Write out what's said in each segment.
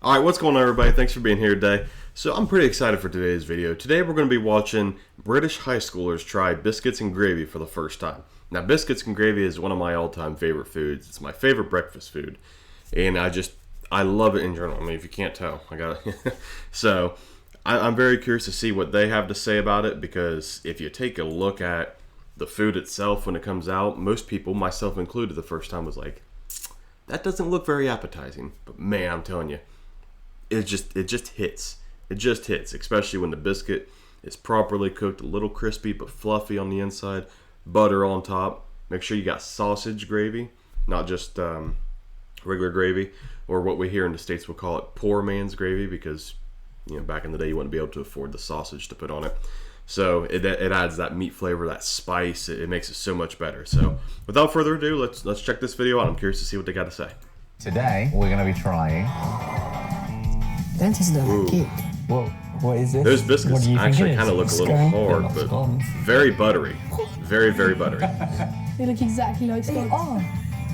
Alright, what's going on everybody? Thanks for being here today. So I'm pretty excited for today's video. Today we're going to be watching British high schoolers try biscuits and gravy for the first time. Now biscuits and gravy is one of my all-time favorite foods. It's my favorite breakfast food. And I love it in general. I mean, if you can't tell, I got it. So I'm very curious to see what they have to say about it, because if you take a look at the food itself when it comes out, most people, myself included, the first time was like, that doesn't look very appetizing. But man, I'm telling you, it just hits. It just hits, especially when the biscuit is properly cooked, a little crispy but fluffy on the inside, butter on top. Make sure you got sausage gravy, not just regular gravy, or what we here in the States will call it poor man's gravy, because back in the day you wouldn't be able to afford the sausage to put on it. So it adds that meat flavor, that spice. It makes it so much better. So without further ado, let's check this video out. I'm curious to see what they got to say. Today we're going to be trying. Don't taste that cake. Well, what is this? Those biscuits actually kind of look a little hard, but very buttery. Very, very buttery. They look exactly like scones.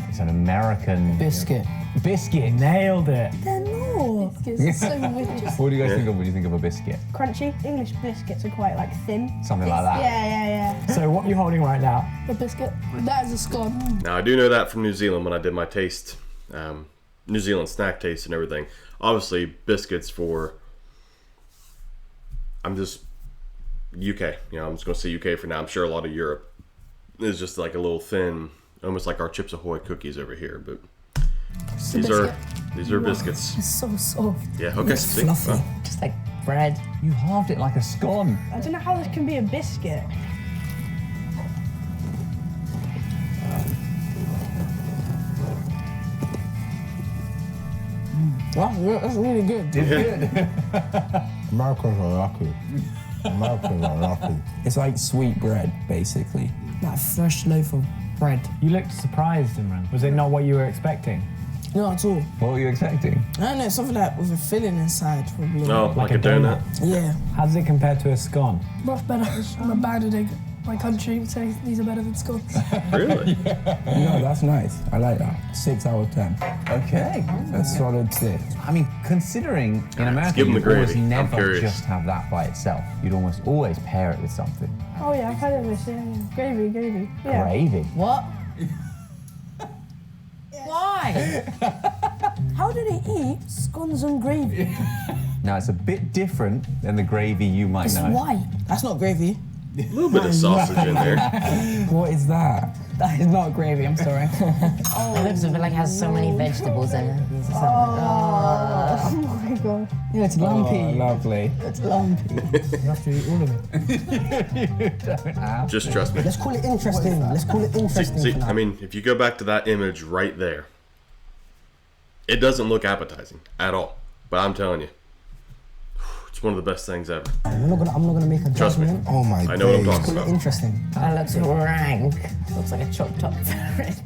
It's an American Biscuit. Biscuit. Nailed it. They're not. It's so weird. What do you guys think of when you think of a biscuit? Crunchy. English biscuits are quite like thin. Something like that. Yeah. So what are you holding right now? A biscuit. That is a scone. Now I do know that from New Zealand when I did my taste, New Zealand snack taste and everything. Obviously biscuits for, I'm just UK. I'm just gonna say UK for now. I'm sure a lot of Europe is just like a little thin, almost like our Chips Ahoy cookies over here. But these are biscuits. It's so soft. Yeah. Okay. It's fluffy. Just like bread. You halved it like a scone. I don't know how this can be a biscuit. That's really good. It's good. Americans are lucky. Americans are lucky. It's like sweet bread, basically. That fresh loaf of bread. You looked surprised, Imran. Was it not what you were expecting? Not at all. What were you expecting? I don't know, something like with a filling inside, probably. Oh, like a donut. Yeah. How does it compare to a scone? Much better. I'm abandoning my country, saying these are better than scones. Really? No, that's nice. I like that. 6 out of 10. Okay. That's solid 6. I mean, considering in America give 'em the you always gravy. I'm never curious. just have that by itself. You'd almost always pair it with something. Oh yeah, I've heard of this. Yeah. Gravy. Yeah. Gravy. What? Why? How do they eat scones and gravy? Now it's a bit different than the gravy you might It's know. white. That's not gravy. A little bit of sausage in there. What is that? That is not gravy, I'm sorry. It looks a bit like it has so many vegetables in it. Oh my god. Yeah, it's lumpy. Oh, lovely. It's lumpy. You have to eat all of it. Just trust me. Let's call it interesting. Let's call it interesting. See, I mean, if you go back to that image right there, it doesn't look appetizing at all. But I'm telling you, it's one of the best things ever. I'm not gonna make a Trust me. judgment. Oh my I know what I'm days. talking Call it about. interesting. That looks rank. Looks like a chopped up ferret.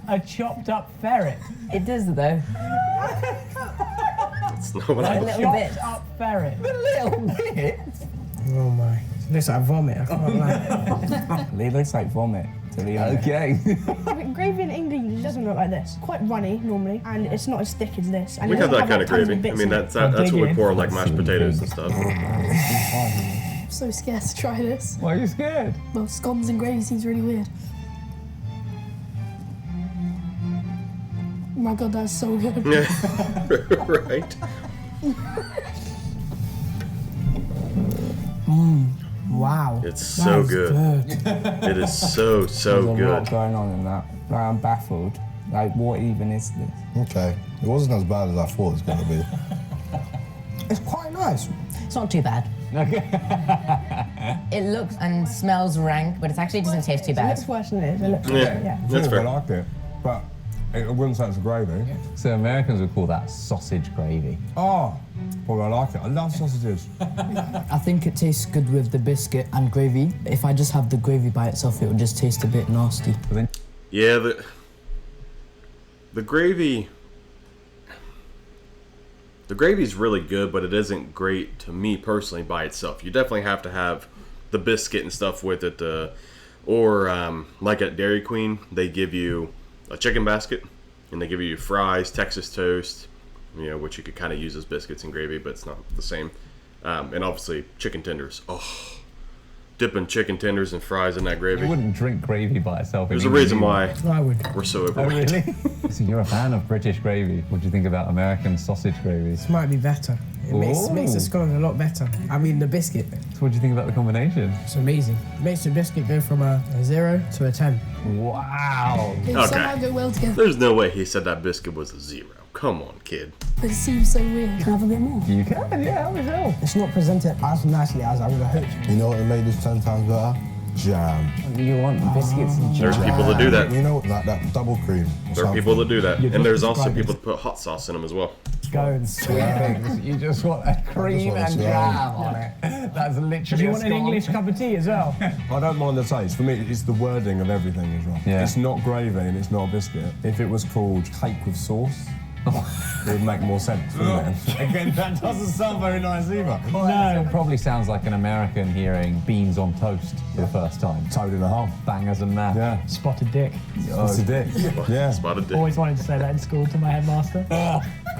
A chopped up ferret. It does though. It's not what I A little bit. Chopped up ferret. Oh my. It looks like vomit. I can't lie. It looks like vomit. To be honest. Okay. Gravy in England doesn't look like this. Quite runny normally, and it's not as thick as this. And We it have doesn't that kind of like, tons gravy. I bits mean, in it. that's what we dig pour on in. like mashed potatoes and stuff. I'm so scared to try this. Why are you scared? Well, scones and gravy seems really weird. Oh my god, that's so good. Right? Wow. It's so good. It is so There's a lot good. going on in that. Like, I'm baffled. Like, what even is this? Okay, it wasn't as bad as I thought it was going to be. It's quite nice. It's not too bad. It looks and smells rank, but it actually doesn't taste too It bad. looks worse than it is. It looks Yeah, that's I fair. liked it, but it wouldn't say it's a gravy. So Americans would call that sausage gravy. Oh, well, I like it. I love sausages. I think it tastes good with the biscuit and gravy. If I just have the gravy by itself, it would just taste a bit nasty. But then Yeah, the gravy. The gravy's really good, but it isn't great to me personally by itself. You definitely have to have the biscuit and stuff with it, or like at Dairy Queen, they give you a chicken basket, and they give you fries, Texas toast, you know, which you could kind of use as biscuits and gravy, but it's not the same. And obviously chicken tenders. Oh, dipping chicken tenders and fries in that gravy. You wouldn't drink gravy by itself. There's a reason why I would. we're so Oh, overweight. really? So you're a fan of British gravy. What do you think about American sausage gravy? This might be better. It makes the scone a lot better. I mean, the biscuit. So what do you think about the combination? It's amazing. It makes the biscuit go from a 0 to a 10. Wow. They Okay. somehow go well together. There's no way he said that biscuit was a 0. Come on, kid. But it seems so weird. Can I have a bit more? You can, yeah, help yourself. It's not presented as nicely as I would have hoped. You know what made this 10 times better? Jam. You want biscuits and There's people that do that. You know, like that double cream. There are people that do that. You're And there's just also describing people that put hot sauce in them as well. Go and sweet things. You just want a cream want a and jam. jam on it. That's literally Do you a want an scone. English cup of tea as well? I don't mind the taste. For me, it's the wording of everything as well. Yeah. It's not gravy and it's not a biscuit. If it was called cake with sauce, it would make more sense, wouldn't it? Again, that doesn't sound very nice either. No. It probably sounds like an American hearing beans on toast for the first time. Toad in a hole. Bangers and mash. Yeah. Spotted dick. It's a dick. Yeah. Spotted dick. Always wanted to say that in school to my headmaster.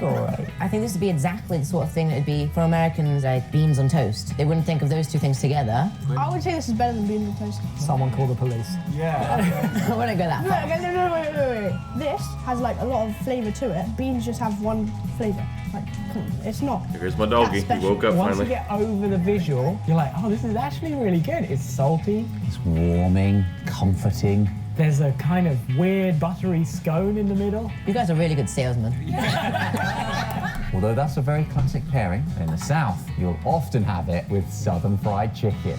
Correct. I think this would be exactly the sort of thing that would be for Americans like beans on toast. They wouldn't think of those two things together. I would say this is better than beans and toast. Someone call the police. I wouldn't go that No, far. no, wait. This has like a lot of flavour to it. Beans just have one flavour. Like, it's not. Here's my doggy. That's He woke up Once finally. you get over the visual, you're like, oh, this is actually really good. It's salty. It's warming, comforting. There's a kind of weird buttery scone in the middle. You guys are really good salesmen. Although that's a very classic pairing. In the South, you'll often have it with southern fried chicken.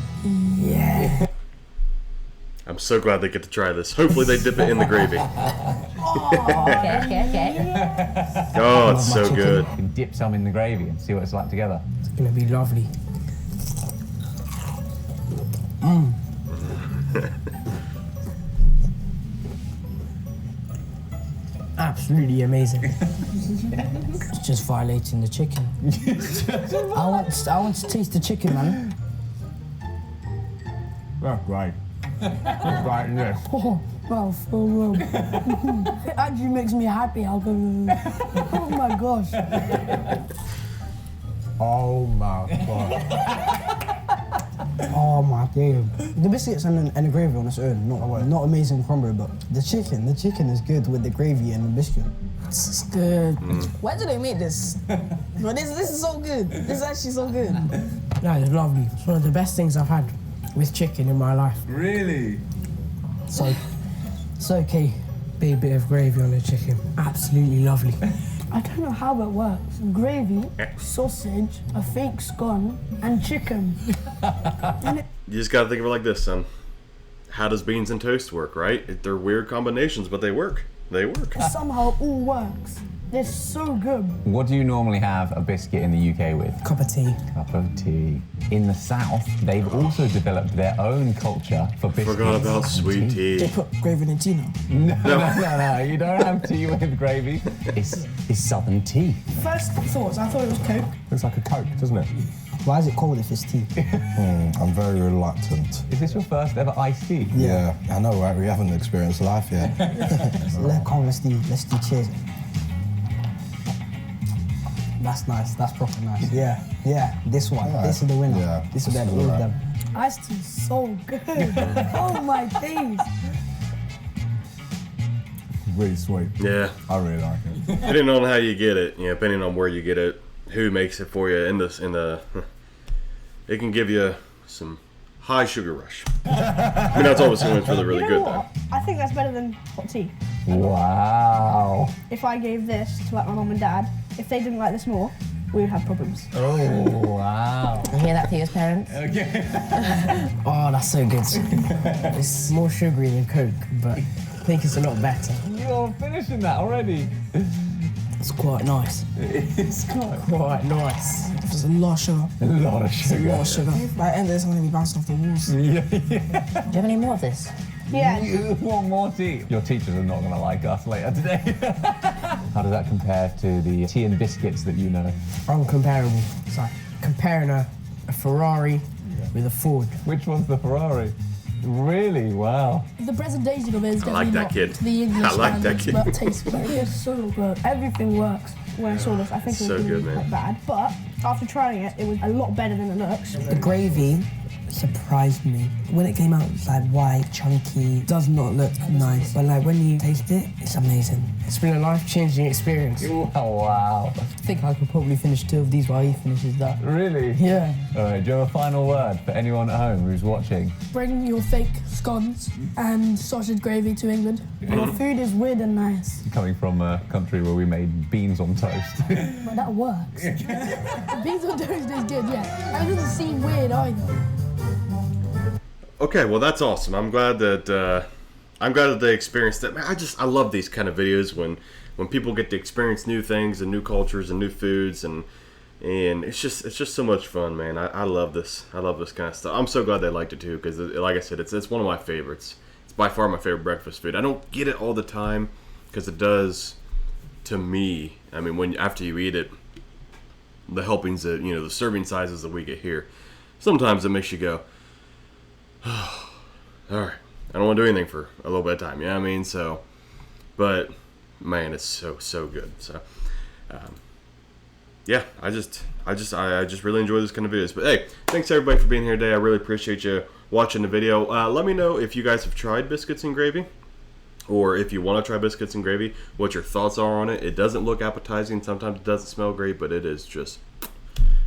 I'm so glad they get to try this. Hopefully they dip it in the gravy. Okay. Oh, it's so good. You can dip some in the gravy and see what it's like together. It's gonna be lovely. Absolutely amazing. It's just violating the chicken. I want to taste the chicken, man. Oh, great. Right, yeah. Oh, wow, so well. It actually makes me happy. I'll go. Oh my gosh. Oh my god. Oh my god. The biscuits and the gravy on its own, not amazing combo, but the chicken is good with the gravy and the biscuit. This is good. Why do they make this? But this is so good. This is actually so good. No, it's lovely. It's one of the best things I've had with chicken in my life. Really? So, it's okay. Big bit of gravy on the chicken. Absolutely lovely. I don't know how it works. Gravy, sausage, a fake scone, and chicken. You just gotta think of it like this, son. How does beans and toast work, right? They're weird combinations, but they work. They work. Somehow it all works. They're so good. What do you normally have a biscuit in the UK with? Cup of tea. Cup of tea. In the South, they've also developed their own culture for biscuits. Forgot about and sweet They tea. put gravy in tea now. No, you don't have tea with gravy. It's southern tea. First thoughts, I thought it was Coke. Looks like a Coke, doesn't it? Why is it called if it's tea? I'm very reluctant. Is this your first ever iced tea? Yeah, I know, right? We haven't experienced life yet. Let's do cheers. That's nice. That's proper nice. Yeah. This one. Yeah. This is the winner. Yeah. This is This better. is All of right. them. Iced tea's so good. Oh my days. Really sweet. Yeah. I really like it. Depending on how you get it, depending on where you get it, who makes it for you it can give you some high sugar rush. I mean, that's obviously when it's really You know good what? though. I think that's better than hot tea. Wow. If I gave this to like my mum and dad, if they didn't like this more, we would have problems. Oh, wow. You hear that, Theo's parents? Oh, that's so good. It's more sugary than Coke, but I think it's a lot better. You're finishing that already. It's quite nice. It's Quite nice. There's a lot of sugar. a lot of sugar. A lot of sugar. By the end, it's going to be bouncing off the walls. Do you have any more of this? Yeah. You want more tea? Your teachers are not going to like us later today. How does that compare to the tea and biscuits that you know? Uncomparable. It's like comparing a Ferrari with a Ford. Which one's the Ferrari? Really? Wow. The presentation of it is I like definitely that not kid. to the English I like that standards, kid. but tastes great. It's so good. Everything works. When I saw this, I think it was So gonna good, be man. quite bad. But after trying it, it was a lot better than it looks. The gravy surprised me. When it came out, it was like white, chunky, does not look nice. But like when you taste it, it's amazing. It's been a life-changing experience. Oh, wow. I think I could probably finish 2 of these while he finishes that. Really? Yeah. All right, do you have a final word for anyone at home who's watching? Bring your fake scones and sausage gravy to England. Your food is weird and nice. Coming from a country where we made beans on toast. But that works. Beans on toast is good, yeah. And it doesn't seem weird either. Okay, well that's awesome. I'm glad that they experienced that. Man, I love these kind of videos when people get to experience new things and new cultures and new foods and it's just so much fun, man. I love this. I love this kind of stuff. I'm so glad they liked it too because, like I said, it's one of my favorites. It's by far my favorite breakfast food. I don't get it all the time because it does to me. I mean, after you eat it, the helpings that the serving sizes that we get here, sometimes it makes you go, all right, I don't want to do anything for a little bit of time. You know what I mean? So, but man, it's so good. So, yeah, I just really enjoy this kind of videos. But hey, thanks everybody for being here today. I really appreciate you watching the video. Let me know if you guys have tried biscuits and gravy, or if you want to try biscuits and gravy, what your thoughts are on it. It doesn't look appetizing. Sometimes it doesn't smell great, but it is just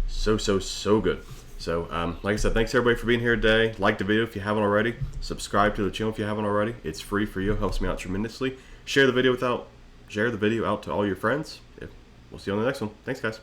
so good. So, like I said, thanks everybody for being here today. Like the video if you haven't already. Subscribe to the channel if you haven't already. It's free for you. It helps me out tremendously. Share the video out to all your friends. We'll see you on the next one. Thanks, guys.